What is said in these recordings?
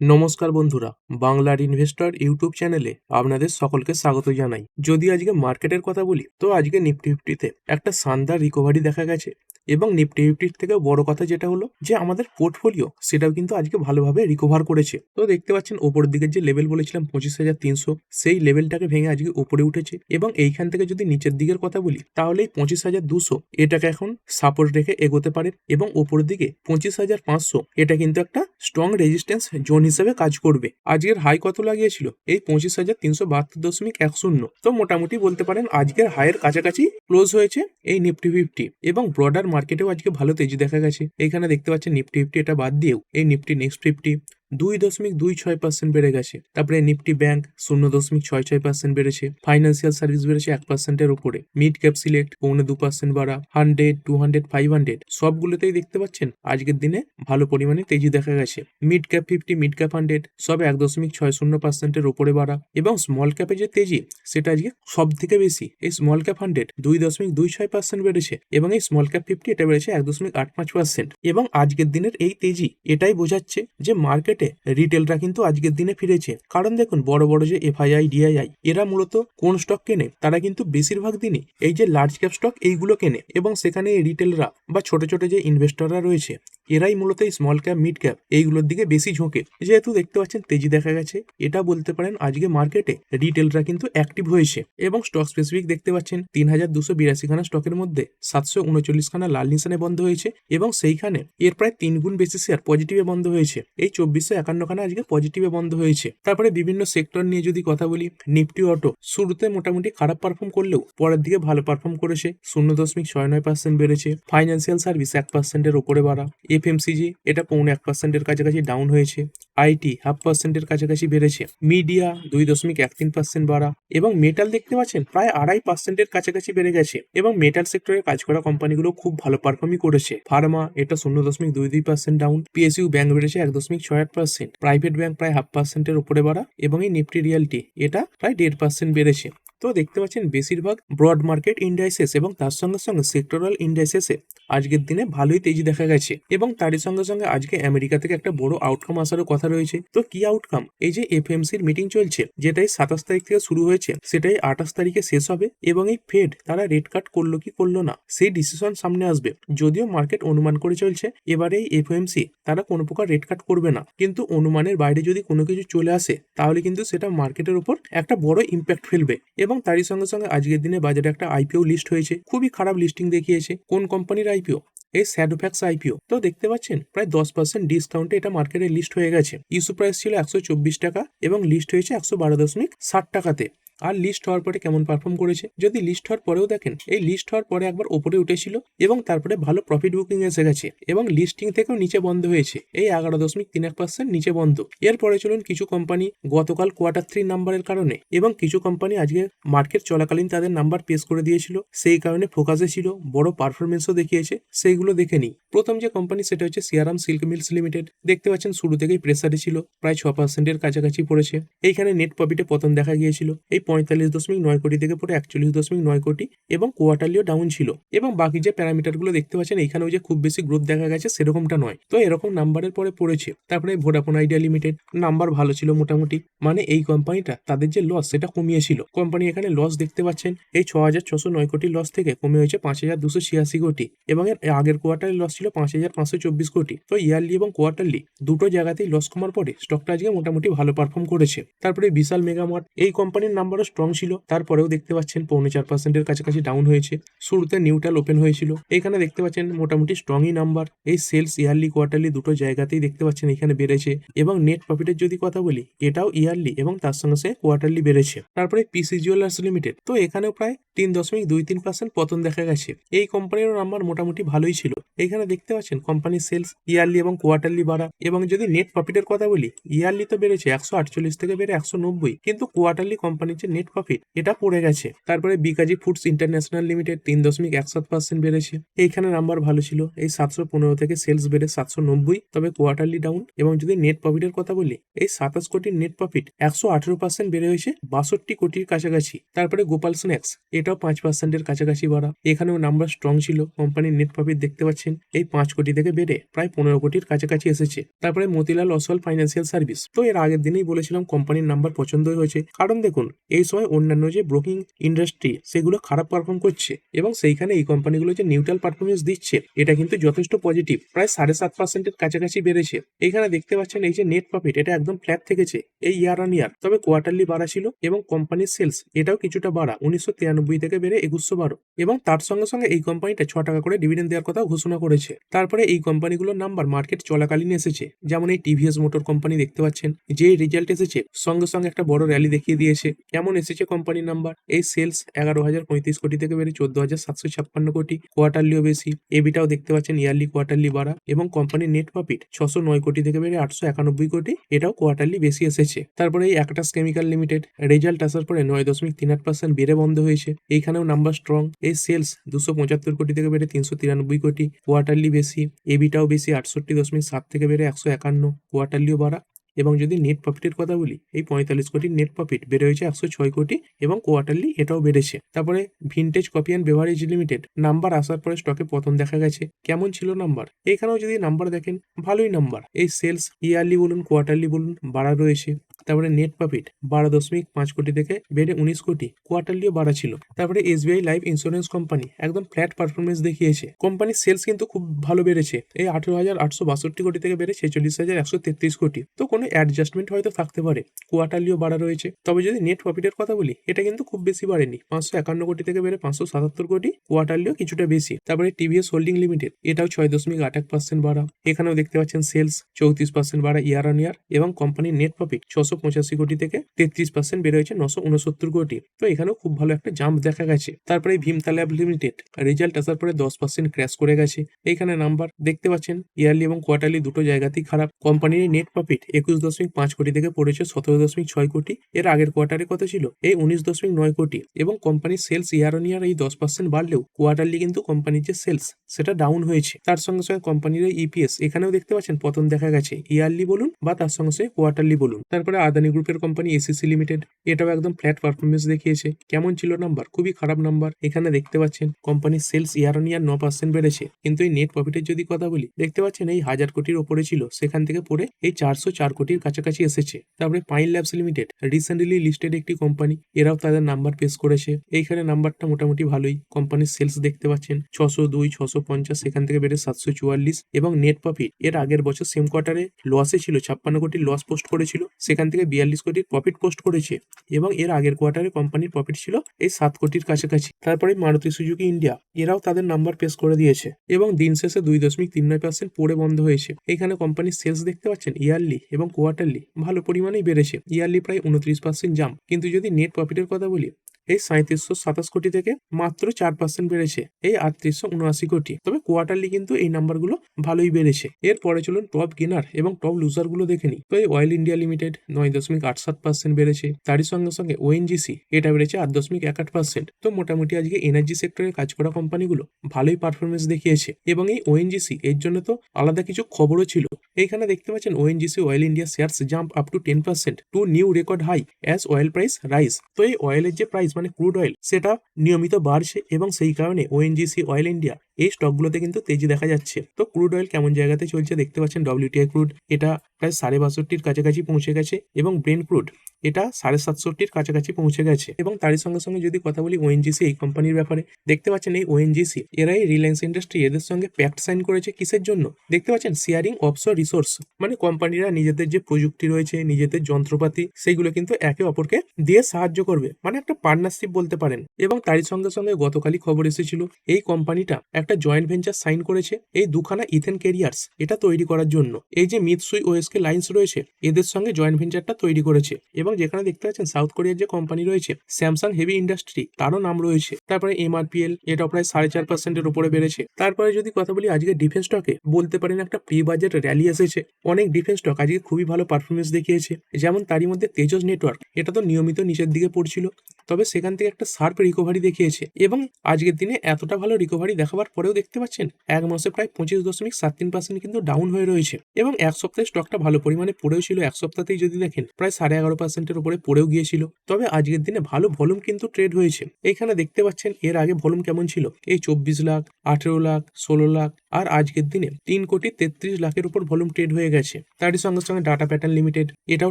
নমস্কার বন্ধুরা, বাংলার ইনভেস্টর ইউটিউব চ্যানেলে আপনাদের সকলকে স্বাগত জানাই। যদি আজকে মার্কেটের কথা বলি তো আজকে নিফটি ফিফটিতে একটা শানদার রিকভারি দেখা গেছে এবং নিফটি ফিফটির থেকেও বড় কথা যেটা হলো যে আমাদের পোর্টফোলিও সেটাও কিন্তু আজকে ভালোভাবে রিকভার করেছে। তো দেখতে পাচ্ছেন ওপরের দিকের যে লেভেল বলেছিলাম 25,300, সেই লেভেলটাকে ভেঙে আজকে উপরে উঠেছে এবং এইখান থেকে যদি নিচের দিকের কথা বলি তাহলে এই 25,200 এটাকে এখন সাপোর্ট রেখে এগোতে পারে এবং ওপরের দিকে 25,500 এটা কিন্তু একটা স্ট্রং রেজিস্ট্যান্স জোন হিসেবে কাজ করবে। আজকের হাই কত লাগিয়েছিল? এই 25,372.10। তো মোটামুটি বলতে পারেন আজকের হাইয়ের কাছাকাছি ক্লোজ হয়েছে এই নিফটি ফিফটি এবং ব্রডার মার্কেটেও আজকে ভালো তেজি দেখা গেছে। এখানে দেখতে পাচ্ছেন নিফটি ফিফটি এটা বাদ দিয়েও এই নিফটি নেক্সট ফিফটি 2.26% বেড়ে গেছে। তারপরে নিফটি ব্যাংক 0.66% বেড়েছে। ফাইন্যান্সিয়াল সার্ভিস বেড়েছে 1%-এর উপরে। মিড ক্যাপ সিলেক্ট 2.25% বাড়া। 100, 200, 500 সবগুলোতেই দেখতে পাচ্ছেন আজকের দিনে ভালো পরিমাণে তেজি দেখা গেছে। মিড ক্যাপ 50, মিড ক্যাপ 100 সব 1.60%-এর উপরে বাড়া এবং স্মল ক্যাপে যে তেজি সেটা আজকে সব থেকে বেশি। এই স্মল ক্যাপ 100 2.26% বেড়েছে এবং এই স্মল ক্যাপ 50 এটা বেড়েছে 1.85%। এবং আজকের দিনের এই তেজি এটাই বোঝাচ্ছে যে মার্কেটে রিটেলরা কিন্তু আজকের দিনে ফিরেছে। কারণ দেখুন বড় বড় যে এফআইআই ডিআইআই এরা মূলত কোন স্টক কেনে? তারা কিন্তু বেশিরভাগ দিনই এই যে লার্জ ক্যাপ স্টক এইগুলো কেনে এবং সেখানে রিটেলরা বা ছোট ছোট যে ইনভেস্টররা রয়েছে এরাই মূলত এই স্মল ক্যাপ মিড ক্যাপ এইগুলোর দিকে বেশি ঝোঁকে। যেহেতু দেখতে পাচ্ছেন তেজি দেখা গেছে, এটা বলতে পারেন আজকে মার্কেটে রিটেলরা কিন্তু অ্যাক্টিভ হয়েছে এবং স্টক স্পেসিফিক দেখতে পাচ্ছেন 3,282 খানা স্টকের মধ্যে 739 খানা লাল নিশানে বন্ধ হয়েছে এবং সেইখানে এর প্রায় 3 গুণ বেশি শেয়ার পজিটিভে বন্ধ হয়েছে। এই 2,451 খানা আজকে পজিটিভে বন্ধ হয়েছে। তারপরে বিভিন্ন সেক্টর নিয়ে যদি কথা বলি, নিফটি অটো শুরুতে মোটামুটি খারাপ পারফর্ম করলেও পরের দিকে ভালো পারফর্ম করেছে। 0.69% বেড়েছে। ফাইন্যান্সিয়াল সার্ভিস 1%-এর উপরে বাড়া। এফএমসিজি এটা 0.25%-এর কাছাকাছি ডাউন হয়েছে। আইটি 0.5%-এর কাছাকাছি বেড়েছে। মিডিয়া 2.13% বাড়া এবং মেটাল দেখতে পাচ্ছেন প্রায় 2.5%-এর কাছাকাছি বেড়ে গেছে এবং মেটাল সেক্টরে কাজ করা কোম্পানিগুলো খুব ভালো পারফর্মই করেছে। ফার্মা এটা 0.22% ডাউন। পিএসইউ ব্যাংক বেড়েছে 1.68%। প্রাইভেট ব্যাংক প্রায় 0.5%-এর উপরে বাড়া এবং এই নিফটি রিয়ালটি এটা প্রায় 1.5% বেড়েছে। তো দেখতে পাচ্ছেন বেশিরভাগ ব্রড মার্কেট ইন্ডাইসেস এবং তার সঙ্গে সঙ্গে সেক্টরাল ইন্ডাইসেসে আজকের দিনে ভালোই তেজি দেখা গেছে এবং তারই সঙ্গে সঙ্গে আজকে আমেরিকা থেকে একটা বড় আউটকাম আসারও কথা রয়েছে। তো কি আউটকাম? এই যে এফএমসির মিটিং চলছে যেটাই 27 তারিখ থেকে শুরু হয়েছে সেটাই 28 তারিখে শেষ হবে এবং এই ফেড তারা রেট কাট করলো কি করলো না সেই ডিসিশন সামনে আসবে। যদিও মার্কেট অনুমান করে চলছে এবারে এই এফওএমসি তারা কোনো প্রকার রেট কাট করবে না, কিন্তু অনুমানের বাইরে যদি কোনো কিছু চলে আসে তাহলে কিন্তু সেটা মার্কেটের উপর একটা বড় ইম্প্যাক্ট ফেলবে। এবং তারই সঙ্গে সঙ্গে আজকের দিনে বাজারে একটা আইপিও লিস্ট হয়েছে, খুবই খারাপ লিস্টিং দেখিয়েছে। কোন কোম্পানির আইপিও? এই স্যাডোফ্যাক্স আইপিও। তো দেখতে পাচ্ছেন প্রায় 10% ডিসকাউন্টে এটা মার্কেটে লিস্ট হয়ে গেছে। ইস্যু প্রাইস ছিল 124 টাকা এবং লিস্ট হয়েছে 112.60 টাকাতে। আর লিস্ট হওয়ার পরে কেমন পারফর্ম করেছে যদি লিস্ট হওয়ার পরেও দেখেন, এই লিস্ট হওয়ার পরে একবার ওপরে উঠেছিল এবং তারপরে ভালো প্রফিট বুকিং এসে গেছে এবং লিস্টিং থেকেও নিচে বন্ধ হয়েছে, এই 11.31% নিচে বন্ধ। এরপরে চলুন কিছু কোম্পানি গতকাল Q3 নাম্বারের কারণে এবং কিছু কোম্পানি আজকে মার্কেট চলাকালীন তাদের নাম্বার পেশ করে দিয়েছিল, সেই কারণে ফোকাসে ছিল, বড় পারফরমেন্সও দেখিয়েছে, সেইগুলো দেখে নিই। প্রথম যে কোম্পানি সেটা হচ্ছে সিয়ারাম সিল্ক মিলস লিমিটেড। দেখতে পাচ্ছেন শুরু থেকেই প্রেসারে ছিল, প্রায় 6%-এর কাছাকাছি পড়েছে। এইখানে নেট প্রফিটে পতন দেখা গিয়েছিল, এই 45.9 কোটি থেকে পড়ে 41.9 কোটি এবং কোয়ার্টারলিও ডাউন ছিল। এবং বাকি যে প্যারামিটারগুলো দেখতে পাচ্ছেন এইখানেও যে খুব বেশি গ্রোথ দেখা গেছে সেরকমটা নয়। তো এরকম নাম্বারের পরে পড়েছে। তারপরে ভোডাফোন আইডিয়া লিমিটেড নাম্বার ভালো ছিল মোটামুটি, মানে এই কোম্পানিটা তাদের যে লস সেটা কমিয়েছিল। কোম্পানি এখানে লস দেখতে পাচ্ছেন এই 6,609 কোটি লস থেকে কমে হয়েছে 5,286 কোটি এবং এর আগের কোয়ার্টারের লস ছিল 5,524 কোটি। তো ইয়ারলি এবং কোয়ার্টারলি দুটো জায়গাতেই লস কমার পরে স্টকটা আজকে মোটামুটি ভালো পারফর্ম করেছে। তারপরে বিশাল মেগামার্ট, এই কোম্পানির নাম্বারও স্ট্রং ছিল, তারপরেও দেখতে পাচ্ছেন 4.4%-এর কাছাকাছি ডাউন হয়েছে। শুরুতে নিউট্রাল ওপেন হয়েছিল, এখানে দেখতে পাচ্ছেন মোটামুটি স্ট্রংই নাম্বার। এই সেলস ইয়ারলি কোয়ার্টারলি দুটো জায়গাতেই দেখতে পাচ্ছেন এখানে বেড়েছে এবং নেট প্রফিটের যদি কথা বলি এটাও ইয়ারলি এবং তার সঙ্গে সঙ্গে কোয়ার্টারলি বেড়েছে। তারপরে পিসি জুয়েলার্স লিমিটেড, তো এখানেও প্রায় 3.23% পতন দেখা গেছে। এই কোম্পানির নাম্বার মোটামুটি ভালোই ছিল। এখানে দেখতে পাচ্ছেন কোম্পানির সেলস ইয়ারলি এবং কোয়ার্টারলি বাড়া এবং যদি নেট প্রফিটের কথা বলি ইয়ারলি তো বেড়েছে 148 থেকে বেড়ে 190, কিন্তু কোয়ার্টারলি কোম্পানির যে নেট প্রফিট এটা পড়ে গেছে। তারপরে বিকাজি ফুডস ইন্টারন্যাশনাল লিমিটেড 3.61% বেড়েছে, এইখানে নাম্বার ভালো ছিল। এই 715 থেকে সেলস বেড়ে 790, তবে কোয়ার্টারলি ডাউন। এবং যদি নেট প্রফিটের কথা বলি, এই 27 কোটির নেট প্রফিট 118% বেড়ে হয়েছে 62 কোটির কাছাকাছি। তারপরে গোপাল স্ন্যাক্স, এটাও 5%-এর কাছাকাছি বাড়া, এখানেও নাম্বার স্ট্রং ছিল। কোম্পানির নেট প্রফিট দেখতে পাচ্ছেন এই 5 কোটি থেকে বেড়ে প্রায় 15 কোটির কাছাকাছি এসেছে। তারপরে মতিলাল অসওয়াল ফাইন্যান্সিয়াল সার্ভিস, তো এর আগের দিনেই বলেছিলাম কোম্পানির নাম্বার পছন্দই হয়েছে, কারণ দেখুন এই সময় অন্যান্য যে ব্রোকিং ইন্ডাস্ট্রি সেগুলো খারাপ পারফর্ম করছে এবং সেইখানে এই কোম্পানিগুলো যে নিউট্রাল পারফরমেন্স দিচ্ছে এটা কিন্তু যথেষ্ট পজিটিভ, প্রায় 7.5%-এর কাছাকাছি বেড়েছে। এখানে দেখতে পাচ্ছেন এই যে নেট প্রফিট এটা একদম ফ্ল্যাট থেকেছে এই ইয়ার অন ইয়ার, তবে কোয়ার্টারলি বাড়া ছিল। এবং কোম্পানির সেলস এটাও কিছুটা বাড়া, 1993 থেকে বেড়ে 2112, এবং তার সঙ্গে সঙ্গে এই কোম্পানিটা 6 টাকা করে ডিভিডেন্ড দেওয়ার কথা ঘোষণা করেছে। তারপরে এই কোম্পানিগুলোর নাম্বার মার্কেট চলাকালীন এসেছে, যেমন এই টিভিএস মোটর কোম্পানি দেখতে পাচ্ছেন যে রেজাল্ট এসেছে সঙ্গে সঙ্গে একটা বড় র্যালি দেখিয়ে দিয়েছে। কেমন এসেছে কোম্পানির নাম্বার, এই সেলস 11,035 কোটি থেকে বেড়ে 14,756 কোটি, কোয়ার্টারলিও বেশি। এবিটাও দেখতে পাচ্ছেন ইয়ারলি কোয়ার্টারলি বাড়া, এবং কোম্পানির নেট প্রফিট 609 কোটি থেকে বেড়ে 891 কোটি, এটাও কোয়ার্টারলি বেশি এসেছে। তারপরে এই অ্যাক্টাস কেমিক্যাল লিমিটেড রেজাল্ট আসার পরে 9.38% বেড়ে বন্ধ হয়েছে, এইখানেও নাম্বার স্ট্রং। এই সেলস 275 কোটি থেকে বেড়ে 393 কোটি, কোয়ার্টারলি বেশি। এবিটাও বেশি, 68.7 থেকে বেড়ে 151, কোয়ার্টারলিও বাড়া। এবং যদি নেট প্রফিটের কথা বলি, এই 45 কোটির নেট প্রফিট বেড়ে হয়েছে 106 কোটি, এবং কোয়ার্টারলি এটাও বেড়েছে। তারপরে vintage coffee and beverage limited, number আসার পরে স্টকে পতন দেখা গেছে। কেমন ছিল নাম্বার, এইখানেও যদি নাম্বার দেখেন ভালোই নাম্বার, এই সেলস ইয়ারলি বলুন কোয়ার্টারলি বলুন বাড়া রয়েছে। তারপরে নেট প্রফিট 12.5 কোটি থেকে বেড়ে 19 কোটি, কোয়ার্টারলিও বাড়া ছিল। তারপরে এসবিআই লাইফ ইন্স্যুরেন্স কোম্পানি একদম ফ্ল্যাট পারফরমেন্স দেখিয়েছে, কোম্পানির সেলস কিন্তু খুব ভালো বেড়েছে, এই 18,862 কোটি থেকে বেড়ে 46,133 কোটি। তো কোনো অ্যাডজাস্টমেন্ট হয়তো থাকতে পারে, কোয়ার্টারলিও বাড়া রয়েছে। তবে যদি নেট প্রফিটের কথা বলি, এটা কিন্তু খুব বেশি বাড়েনি, 551 কোটি থেকে বেড়ে 577 কোটি, কোয়ার্টারলিও কিছুটা বেশি। তারপরে টিভিএস হোল্ডিং লিমিটেড, এটাও 6.81% বাড়া, এখানেও দেখতে পাচ্ছেন সেলস 34% বাড়া ইয়ার অন ইয়ার, এবং কোম্পানির নেট প্রফিট 685 কোটি থেকে 33% বেড়ে হয়েছে 969 কোটি। তো এখানেও খুব ভালো একটা জাম্প দেখা গেছে। তারপরে ভীমতা ল্যাব লিমিটেড রেজাল্ট আসার পরে 10% ক্র্যাশ করে গেছে, এইখানে নাম্বার দেখতে পাচ্ছেন ইয়ারলি এবং কোয়ার্টারলি দুটো জায়গাতেই খারাপ। কোম্পানির নেট প্রফিট 21.5 কোটি থেকে পড়েছে 17.6 কোটি, এর আগের কোয়ার্টারে কত ছিল এই 19.9 কোটি। এবং কোম্পানির সেলস ইয়ার অন ইয়ার এই 10% বাড়লেও কোয়ার্টারলি কিন্তু কোম্পানির যে সেলস সেটা ডাউন হয়েছে। তার সঙ্গে সঙ্গে কোম্পানির ইপিএস এখানেও দেখতে পাচ্ছেন পতন দেখা গেছে, ইয়ারলি বলুন বা তার সঙ্গে সঙ্গে কোয়ার্টারলি বলুন। তারপরে আদানি গ্রুপের কোম্পানি এসিসি লিমিটেড, এটাও একদম ফ্ল্যাট পারফরমেন্স দেখিয়েছে। কেমন ছিল নাম্বার, খুবই খারাপ নাম্বার। এখানে দেখতে পাচ্ছেন কোম্পানির সেলস ইয়ার অন ইয়ার 9% বেড়েছে, কিন্তু এই নেট প্রফিটের যদি কথা বলি, দেখতে পাচ্ছেন এই 1000 কোটির ওপরে ছিল, সেখান থেকে পড়ে এই 404 কোটির কাছাকাছি এসেছে। তারপরে pine labs limited recently listed একটি কোম্পানি, এরাও তাদের নাম্বার পেশ করেছে, এইখানে নাম্বারটা মোটামুটি ভালোই। কোম্পানির সেলস দেখতে পাচ্ছেন 602, 650, সেখান থেকে বেড়ে 744, এবং নেট প্রফিট এর আগের বছর সেম কোয়ার্টারে লসে ছিল, 56 কোটির লস পোস্ট করেছিল, সেখান থেকে 42 কোটির প্রফিট পোস্ট করেছে, এবং এর আগের কোয়ার্টারে কোম্পানির প্রফিট ছিল এই 7 কোটির কাছাকাছি। তারপরে মারুতি সুজুকি ইন্ডিয়া, এরাও তাদের নাম্বার পেশ করে দিয়েছে, এবং দিন শেষে 2.39% পড়ে বন্ধ হয়েছে। এখানে কোম্পানির সেলস দেখতে পাচ্ছেন ইয়ারলি এবং কোয়ার্টারলি ভালো পরিমাণেই বেড়েছে, ইয়ারলি প্রায় 29% জাম্প। কিন্তু যদি নেট প্রফিটের কথা বলি, এই 3727 কোটি থেকে মাত্র 4% বেড়েছে, এই 3879 কোটি। তবে কোয়ার্টারলি কিন্তু এই নাম্বারগুলো ভালোই বেড়েছে। এরপরে চলুন টপ গেনার এবং টপ লুজার গুলো দেখে নিই। তো এই অয়েল ইন্ডিয়া লিমিটেড 9.87% বেড়েছে, তারই সঙ্গে সঙ্গে ওএনজিসি এটা বেড়েছে 8.18%। তো মোটামুটি আজকে এনার্জি সেক্টরে কাজ করা কোম্পানিগুলো ভালোই পারফরমেন্স দেখিয়েছে, এবং এই ওএনজিসি এর জন্য তো আলাদা কিছু খবরও ছিল। এইখানে দেখতে পাচ্ছেন ONGC Oil India shares jump up to 10% to new record high as oil price rise. তো এই অয়েলের যে প্রাইস মানে ক্রুড অয়েল সেটা নিয়মিত বাড়ছে, এবং সেই কারণে ওএনজিসি অয়েল ইন্ডিয়া এই স্টকগুলোতে কিন্তু তেজি দেখা যাচ্ছে। তো ক্রুড অয়েল কেমন জায়গাতে চলছে দেখতে পাচ্ছেন, ডব্লিউটিআই ক্রুড এটা প্রায় 62.5 কাছাকাছি পৌঁছে গেছে, এবং ব্রেন্ট ক্রুড এটা 67.5 কাছাকাছি পৌঁছে গেছে। এবং তারই সঙ্গে সঙ্গে যদি কথা বলি ওএনজিসি এই কোম্পানির ব্যাপারে, দেখতে পাচ্ছেন এই ওএনজিসি এরাই রিলায়েন্স ইন্ডাস্ট্রি এদের সঙ্গে প্যাক্ট সাইন করেছে। কিসের জন্য দেখতে পাচ্ছেন, শেয়ারিং অফশোর রিসোর্স, মানে কোম্পানিরা নিজেদের যে প্রযুক্তি রয়েছে, নিজেদের যন্ত্রপাতি, সেইগুলো কিন্তু একে অপরকে দিয়ে সাহায্য করবে, মানে একটা পার্টনারশিপ বলতে পারেন। এবং তারই সঙ্গে সঙ্গে গতকালই খবর এসেছিল এই কোম্পানিটা একটা একটা জয়েন্ট ভেঞ্চার সাইন করেছে এই দুখানা ইথেন ক্যারিয়ার্স এটা তৈরি করার জন্য। এই যে মিৎসুই ওএসকে লাইন্স রয়েছে এদের সঙ্গে জয়েন্ট ভেঞ্চারটা তৈরি করেছে। এবং যেখানে দেখতে পাচ্ছেন সাউথ কোরিয়ার যে কোম্পানি রয়েছে স্যামসাং হেভি ইন্ডাস্ট্রি তারও নাম রয়েছে। তারপরে MRPL এটা প্রায় 4.5% উপরে বেড়েছে। তারপরে যদি কথা বলি আজকে ডিফেন্স স্টকে বলতে পারেন একটা প্রি বাজেট র্যালি এসেছে। অনেক ডিফেন্স স্টক আজকে খুবই ভালো পারফরমেন্স দেখিয়েছে। যেমন তারই মধ্যে তেজস নেটওয়ার্ক এটা তো নিয়মিত নিচের দিকে পড়ছিল, তবে সেখান থেকে একটা শার্প রিকভারি দেখিয়েছে এবং আজকের দিনে এতটা ভালো রিকভারি দেখাবার পরেও দেখতে পাচ্ছেন এক মাসে প্রায় 25.73% কিন্তু ডাউন হয়ে রয়েছে। এবং এক সপ্তাহে স্টকটা ভালো পরিমাণে পড়েও ছিল। এক সপ্তাহতেই যদি দেখেন প্রায় 11.5%-এর উপরে পড়েও গিয়েছিল। তবে আজকের দিনে ভালো ভলিউম কিন্তু ট্রেড হয়েছে। এইখানে দেখতে পাচ্ছেন এর আগে ভলিউম কেমন ছিল, এই 24 লাখ, 18 লাখ, 16 লাখ, আর আজকের দিনে 3,33,00,000-এর উপর ভলিউম ট্রেড হয়ে গেছে। তারই সঙ্গে সঙ্গে ডাটা প্যাটার্ন লিমিটেড এটাও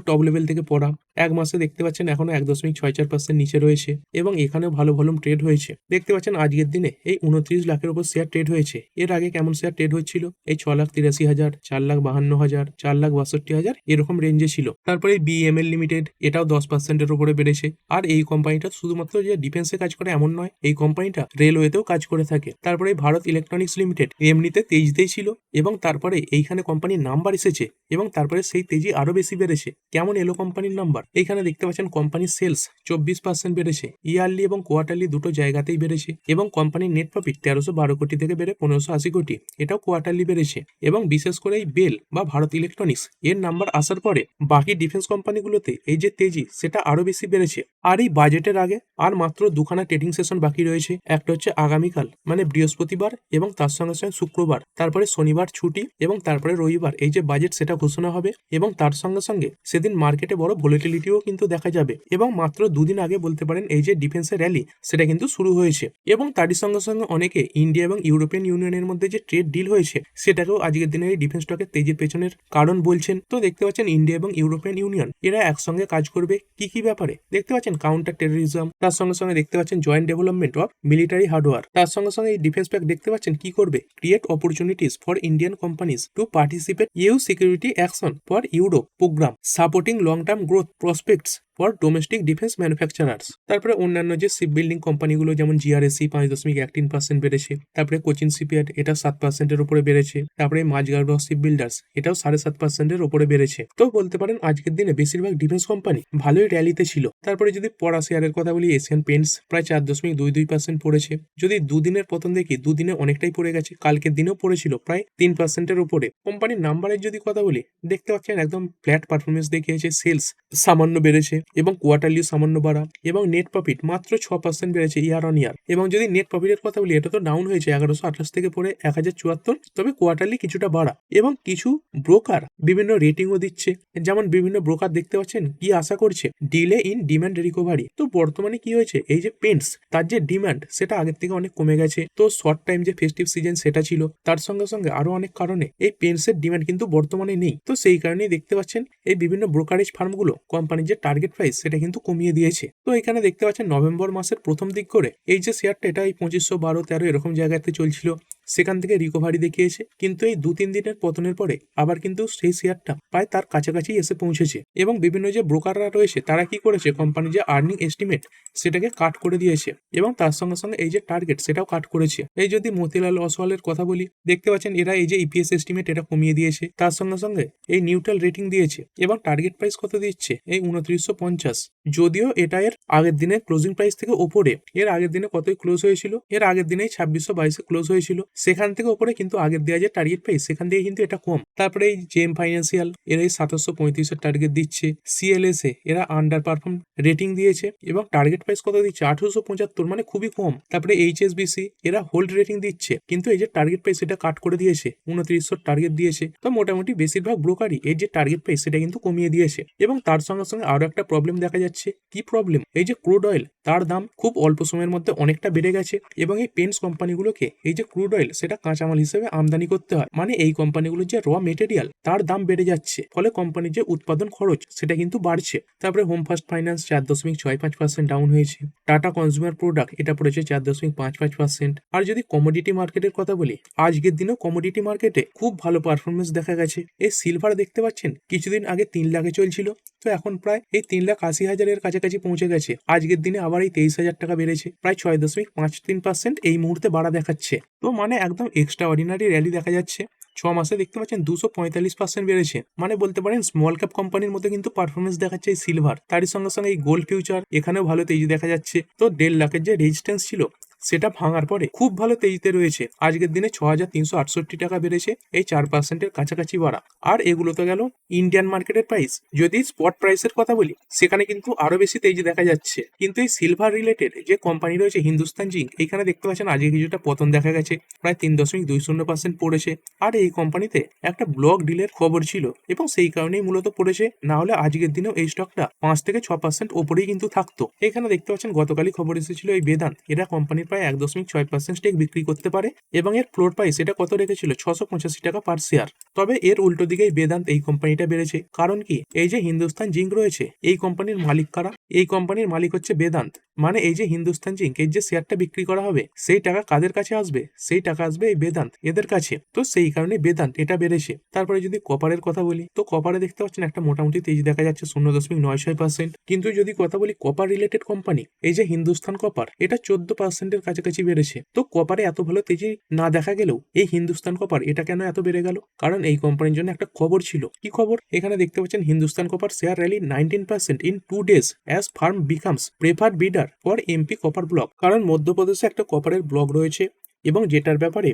টপ লেভেল থেকে পড়া। এক মাসে দেখতে পাচ্ছেন এখনো 1.64% নিচে রয়েছে এবং এখানেও ভালো ভলিউম ট্রেড হয়েছে। দেখতে পাচ্ছেন আজকের দিনে এই 29 লাখের উপর শেয়ার ট্রেড হয়েছে। এর আগে কেমন শেয়ার ট্রেড হচ্ছিল, এই 6,83,000, 4,52,000, 4,62,000 এরকম রেঞ্জে ছিল। তারপরে BEML লিমিটেড এটাও 10%-এর উপরে বেড়েছে। আর এই কোম্পানিটা শুধুমাত্র যে ডিফেন্সে কাজ করে এমন নয়, এই কোম্পানিটা রেলওয়েতেও কাজ করে থাকে। তারপরে ভারত ইলেকট্রনিক্স লিমিটেড এমনিতে তেজতেই ছিল এবং তারপরে এইখানে কোম্পানির নাম্বার এসেছে এবং তারপরে সেই তেজি আরো বেশি বেড়েছে। কেমন এলো কোম্পানির নাম্বার, এইখানে দেখতে পাচ্ছেন কোম্পানির সেলস 24% বেড়েছে। ইয়ারলি এবং কোয়ার্টারলি দুটো জায়গাতেই বেড়েছে এবং কোম্পানির নেট প্রফিট 1312 কোটি থেকে বেড়ে 1580 কোটি, এটাও কোয়ার্টারলি বেড়েছে। এবং বিশেষ করে এই বেল বা ভারত ইলেকট্রনিক্স এর নাম্বার আসার পরে বাকি ডিফেন্স কোম্পানিগুলোতে এই যে তেজি সেটা আরো বেশি বেড়েছে। আর এই বাজেটের আগে আর মাত্র দুখানা ট্রেডিং সেশন বাকি রয়েছে। একটা হচ্ছে আগামীকাল মানে বৃহস্পতিবার এবং তার সঙ্গে সঙ্গে শুক্রবার, তারপরে শনিবার ছুটি এবং তারপরে রবিবার এই যে বাজেট সেটা ঘোষণা হবে এবং তার সঙ্গে সঙ্গে সেদিন মার্কেটে বড় ভোলাটিলিটিও কিন্তু দেখা যাবে। এবং মাত্র দুদিন আগে বলতে পারেন এই যে ডিফেন্সের র্যালি সেটা কিন্তু শুরু হয়েছে এবং তারই সঙ্গে সঙ্গে অনেকে ইন্ডিয়া এবং ইউরোপিয়ান ইউনিয়নের মধ্যে যে ট্রেড ডিল হয়েছে সেটাকেও আজকের দিনে এই ডিফেন্স স্টকের তেজির পেছনের কারণ বলছেন। তো দেখতে পাচ্ছেন ইন্ডিয়া এবং ইউরোপিয়ান ইউনিয়ন এরা একসঙ্গে কাজ করবে কি কি ব্যাপারে, দেখতে পাচ্ছেন কাউন্টার টেরোরিজম, তার সঙ্গে সঙ্গে দেখতে পাচ্ছেন joint development of military hardware, তার সঙ্গে সঙ্গে এই ডিফেন্স প্যাক দেখতে পাচ্ছেন কি করবে, create opportunities for Indian companies to participate EU security action for Europe programme supporting long term growth prospects for domestic defence manufacturers. তারপরে অন্যান্য যে শিপ বিল্ডিং কোম্পানিগুলো যেমন GRSC 5.13% বেড়েছে। তারপরে কোচিন শিপইয়ার্ড এটা 7%-এর উপরে বেড়েছে। তারপরে মাঝগাঁও শিপ বিল্ডার্স এটাও 7.5%-এর উপরে বেড়েছে। তো বলতে পারেন আজকের দিনে বেশিরভাগ ডিফেন্স কোম্পানি ভালোই র্যালিতে ছিল। তারপরে যদি পড়া শেয়ারের কথা বলি এশিয়ান পেন্টস প্রায় 4.22% পড়েছে। যদি দুদিনের পতন দেখি দুদিনে অনেকটাই পড়ে গেছে, কালকের দিনেও পড়েছিল প্রায় 3%-এর উপরে। কোম্পানির নাম্বারের যদি কথা বলি দেখতে পাচ্ছেন একদম ফ্ল্যাট পারফরমেন্স দেখিয়েছে। সেলস সামান্য বেড়েছে এবং কোয়ার্টারলি সামান্য বাড়া এবং নেট প্রফিট মাত্র 6% বেড়েছে ইয়ার অন ইয়ার। এবং যদি নেট প্রফিটের কথা বলি এটা তো ডাউন হয়েছে 1128 থেকে পড়ে 1074, তবে কোয়ার্টারলি কিছুটা বাড়া। এবং কিছু ব্রোকার বিভিন্ন রেটিংও দিচ্ছে, যেমন বিভিন্ন ব্রোকার দেখতে পাচ্ছেন কি আশা করছে, ডিলে ইন ডিমান্ড রিকভারি। তো বর্তমানে কি হয়েছে, এই যে পেন্টস তার যে ডিমান্ড সেটা আগের থেকে অনেক কমে গেছে। তো শর্ট টাইম যে ফেস্টিভ সিজন সেটা ছিল, তার সঙ্গে সঙ্গে আরো অনেক কারণে এই পেন্টসের ডিমান্ড কিন্তু বর্তমানে নেই। তো সেই কারণেই দেখতে পাচ্ছেন এই বিভিন্ন ব্রোকারেজ ফার্মগুলো কোম্পানির যে টার্গেট প্রাইস সেটা কিন্তু কমিয়ে দিয়েছে। তো এখানে দেখতে পাচ্ছেন নভেম্বর মাসের প্রথম দিক করে এই যে শেয়ারটা এটা এই 2512-13 এরকম জায়গাতে চলছিল, সেখান থেকে রিকভারি দেখিয়েছে। কিন্তু এই 2-3 দিনের পতনের পরে আবার কিন্তু সেই শেয়ারটা প্রায় তার কাছাকাছি এসে পৌঁছেছে। এবং বিভিন্ন যে ব্রোকাররা রয়েছে তারা কি করেছে, কোম্পানির যে আর্নিং এস্টিমেট সেটাকে কাট করে দিয়েছে এবং তার সঙ্গে সঙ্গে এই যে টার্গেট সেটাও কাট করেছে। এই যদি মতিলাল ওসওয়ালের কথা বলি দেখতে পাচ্ছেন এরা এই যে EPS এস্টিমেট এটা কমিয়ে দিয়েছে, তার সঙ্গে সঙ্গে এই নিউট্রাল রেটিং দিয়েছে এবং টার্গেট প্রাইস কত দিচ্ছে এই 2950। যদিও এটা এর আগের দিনে ক্লোজিং প্রাইস থেকে ওপরে, এর আগের দিনে কতই ক্লোজ হয়েছিল, এর আগের দিনেই 2622-এ ক্লোজ হয়েছিল, সেখান থেকে ওপরে কিন্তু আগের দেওয়া যে টার্গেট প্রাইস সেখান থেকে কিন্তু এটা কম। তারপরে এই জেম ফাইন্যান্সিয়াল এরা এই 2735-এর টার্গেট দিচ্ছে। CLSA এরা আন্ডার পারফর্ম রেটিং দিয়েছে এবং টার্গেট প্রাইস কত দিচ্ছে 1875, মানে খুবই কম। তারপরে HSBC এরা হোল্ড রেটিং দিচ্ছে কিন্তু এই যে টার্গেট প্রাইস এটা কাট করে দিয়েছে, 2900 টার্গেট দিয়েছে। তো মোটামুটি বেশিরভাগ ব্রোকারই এই যে টার্গেট প্রাইস সেটা কিন্তু কমিয়ে দিয়েছে। এবং তার সঙ্গে সঙ্গে আরো একটা প্রবলেম দেখা যাচ্ছে, কি প্রবলেম, এই যে ক্রুড অয়েল তার দাম খুব অল্প সময়ের মধ্যে অনেকটা বেড়ে গেছে এবং এই পেন্টস কোম্পানিগুলোকে এই যে ক্রুড অয়েল সেটা কাঁচামাল হিসেবে আমদানি করতে হয়, মানে এই কোম্পানিগুলোর যে র মেটেরিয়াল তার দাম বেড়ে যাচ্ছে, ফলে কোম্পানির যে উৎপাদন খরচ সেটা কিন্তু বাড়ছে। তারপরে হোম ফার্স্ট ফাইন্যান্স 4.65% ডাউন হয়েছে। টাটা কনজিউমার প্রোডাক্ট এটা পড়েছে 4.55%। আর যদি কমোডিটি মার্কেটের কথা বলি আজকের দিনেও কমোডিটি মার্কেটে খুব ভালো পারফরমেন্স দেখা গেছে। এই সিলভার দেখতে পাচ্ছেন কিছুদিন আগে 3 লাখে চলছিল, তো এখন প্রায় এই 3,80,000-এর কাছাকাছি পৌঁছে গেছে। আজকের দিনে আবার এই 23,000 টাকা বেড়েছে, প্রায় 6.53% এই মুহূর্তে বাড়া দেখাচ্ছে। তো মানে মানে একদম এক্সট্রা অর্ডিনারি র্যালি দেখা যাচ্ছে। 6 মাসে দেখতে পাচ্ছেন 245% বেড়েছে। মানে বলতে পারেন স্মল ক্যাপ কোম্পানির মধ্যে কিন্তু পারফরমেন্স দেখাচ্ছে এই সিলভার। তারই সঙ্গে সঙ্গে এই গোল্ড ফিউচার এখানেও ভালো তেজি দেখা যাচ্ছে। তো 1.5 লাখের যে রেজিস্ট্যান্স ছিল সেটা ভাঙার পরে খুব ভালো তেজিতে রয়েছে। আজকের দিনে 6,368 টাকা বেড়েছে, এই 4%-এর কাছাকাছি বাড়া। আর এগুলো তো গেল ইন্ডিয়ান মার্কেটের প্রাইস। যদি স্পট প্রাইসের কথা বলি সেখানে কিন্তু আরো বেশি তেজি দেখা যাচ্ছে। কিন্তু এই সিলভার রিলেটেড যে কোম্পানি রয়েছে হিন্দুস্তান জিঙ্ক, এখানে দেখতে পাচ্ছেন আজকে কিছুটা পতন দেখা গেছে, প্রায় 3.20% পড়েছে। আর এই কোম্পানিতে একটা ব্লক ডিলের খবর ছিল এবং সেই কারণেই মূলত পড়েছে, না হলে আজকের দিনেও এই স্টকটা 5 থেকে 6% ওপরেই কিন্তু থাকতো। এখানে দেখতে পাচ্ছেন গতকালই খবর এসেছিল এই বেদান্ত এরা কোম্পানির প্রায় 1.6% স্টেক বিক্রি করতে পারে এবং এর ফ্লোর প্রাইস এটা কত রেখেছিল 685 টাকা পার শেয়ার। তবে এর উল্টো দিকে এই বেদান্ত এই কোম্পানিটা বেড়েছে। কারণ কি, এই যে হিন্দুস্তান জিঙ্ক রয়েছে এই কোম্পানির মালিক কারা? এই কোম্পানির মালিক হচ্ছে বেদান্ত। মানে এই যে হিন্দুস্তান জিঙ্ক এর যে শেয়ারটা বিক্রি করা হবে সেই টাকা কাদের কাছে আসবে? সেই টাকা আসবে এই বেদান্ত এদের কাছে। তো সেই কারণে বেদান্ত এটা বেড়েছে। তারপরে যদি কপারের কথা বলি, তো কপারে দেখতে পাচ্ছেন একটা মোটামুটি তেজ দেখা যাচ্ছে 0.96%। কিন্তু যদি কথা বলি কপার রিলেটেড কোম্পানি, এই যে হিন্দুস্তান কপার, এটা 14%-এর কাছাকাছি বেড়েছে। তো কপারে এত ভালো তেজি না দেখা গেলেও এই হিন্দুস্তান কপার এটা কেন এত বেড়ে গেল? কারণ এই কোম্পানির জন্য একটা খবর ছিল। কি খবর? এখানে দেখতে পাচ্ছেন Hindustan copper share rally 19% in 2 days as firm becomes preferred bidder for MP copper block. কারণ মধ্যপ্রদেশে একটা কপারের ব্লক রয়েছে এবং যেটার ব্যাপারে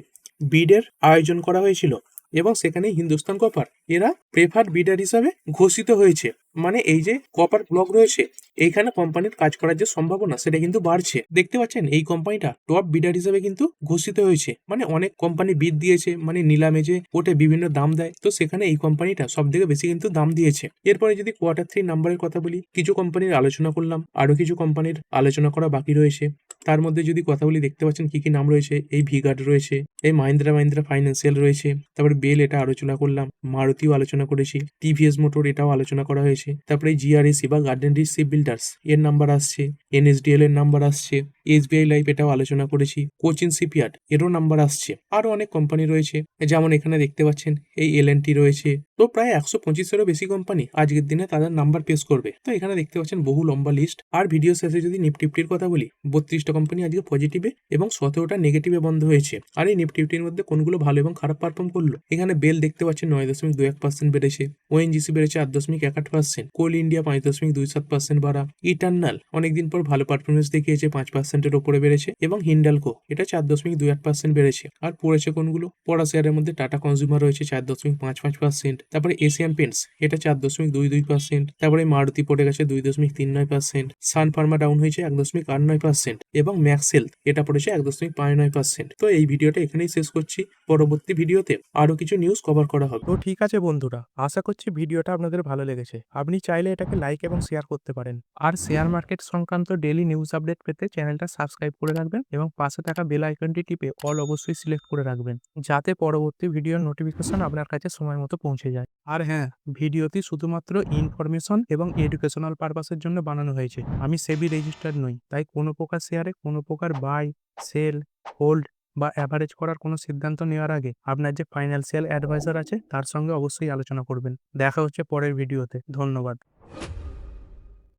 বিডের আয়োজন করা হয়েছিল এবং সেখানে হিন্দুস্তান কপার এরা প্রেফার্ড বিডার হিসাবে ঘোষিত হয়েছে। মানে এই যে কপার ব্লক রয়েছে এইখানে কোম্পানির কাজ করার যে সম্ভাবনা সেটা কিন্তু বাড়ছে। দেখতে পাচ্ছেন এই কোম্পানিটা টপ বিডার হিসেবে কিন্তু ঘোষিত হয়েছে। মানে অনেক কোম্পানি বিড দিয়েছে, মানে নিলামে যে ওটে বিভিন্ন দাম দেয়, তো সেখানে এই কোম্পানিটা সব থেকে বেশি কিন্তু দাম দিয়েছে। এরপরে যদি Q3 নাম্বারের কথা বলি, কিছু কোম্পানির আলোচনা করলাম, আরো কিছু কোম্পানির আলোচনা করা বাকি রয়েছে। তার মধ্যে যদি কথা বলি দেখতে পাচ্ছেন কি কি নাম রয়েছে, এই ভিগার্ড রয়েছে, এই মাহিন্দ্রা ফাইন্যান্সিয়াল রয়েছে, তারপরে বেল এটা আলোচনা করলাম, মারুতিও আলোচনা করেছি, টিভিএস মোটর এটাও আলোচনা করা হয়েছে। তারপরে জিআরএসি বা গার্ডেন রিচ শিপ বিল্ডার্স এর নাম্বার আসছে, এনএসডিএল এর নাম্বার আসছে, এসবিআই লাইফ এটাও আলোচনা করেছি, কোচিন শিপইয়ার্ড এরও নাম্বার আসছে। আরো অনেক কোম্পানি রয়েছে, যেমন এখানে দেখতে পাচ্ছেন এই এলএনটি রয়েছে। তো প্রায় 125-এরও বেশি কোম্পানি আজকের দিনে তাদের নাম্বার পেশ করবে। তো এখানে দেখতে পাচ্ছেন বহু লম্বা লিস্ট। আর ভিডিও শেষে যদি নিফটির কথা বলি, 32টা কোম্পানি আজকে পজিটিভে এবং 17টা নেগেটিভে বন্ধ হয়েছে। আর এই নিফটির মধ্যে কোনগুলো ভালো এবং খারাপ পারফর্ম করলো, এখানে বেল দেখতে পাচ্ছেন 9.21% বেড়েছে, ওএনজিসি বেড়েছে 8.18%, কোল ইন্ডিয়া 5.27% বাড়া, ইটার্নাল অনেকদিন পর ভালো পারফরমেন্স দেখিয়েছে 5%-এর ওপরে বেড়েছে এবং হিন্ডালকো এটা 4.28% বেড়েছে। আর পড়েছে কোনগুলো? পড়া শেয়ারের মধ্যে টাটা কনজিউমার রয়েছে 4.55%, তারপরে এশিয়ান পেন্টস এটা 4.22%, তারপরে মারুতি পড়ে গেছে 2.39%, সান ফার্মা ডাউন হয়েছে 1.89% এবং ম্যাক্সেল এটা পড়েছে 1.59%। তো এই ভিডিওটা এখানেই শেষ করছি, পরবর্তী ভিডিওতে আরো কিছু নিউজ কভার করা হবে। তো ঠিক আছে বন্ধুরা, আশা করছি ভিডিওটা আপনাদের ভালো লেগেছে। আপনি চাইলে এটাকে লাইক এবং শেয়ার করতে পারেন। আর শেয়ার মার্কেট সংক্রান্ত ডেইলি নিউজ আপডেট পেতে চ্যানেলটা সাবস্ক্রাইব করে রাখবেন এবং পাশে থাকা বেল আইকনটি টিপে অল অবশ্যই সিলেক্ট করে রাখবেন, যাতে পরবর্তী ভিডিওর নোটিফিকেশন আপনার কাছে সময় মতো পৌঁছে যায়। আর হ্যাঁ, ভিডিওটি শুধুমাত্র ইনফরমেশন এবং এডুকেশনাল পারপাসের জন্য বানানো হয়েছে। আমি সেবি রেজিস্টার্ড নই, তাই কোনো প্রকার শেয়ারে কোনো প্রকার বাই, সেল, হোল্ড বা অ্যাভারেজ করার কোনো সিদ্ধান্ত নেওয়ার আগে আপনার যে ফাইন্যান্সিয়াল অ্যাডভাইজার আছে তার সঙ্গে অবশ্যই আলোচনা করবেন। দেখা হচ্ছে পরের ভিডিওতে। ধন্যবাদ।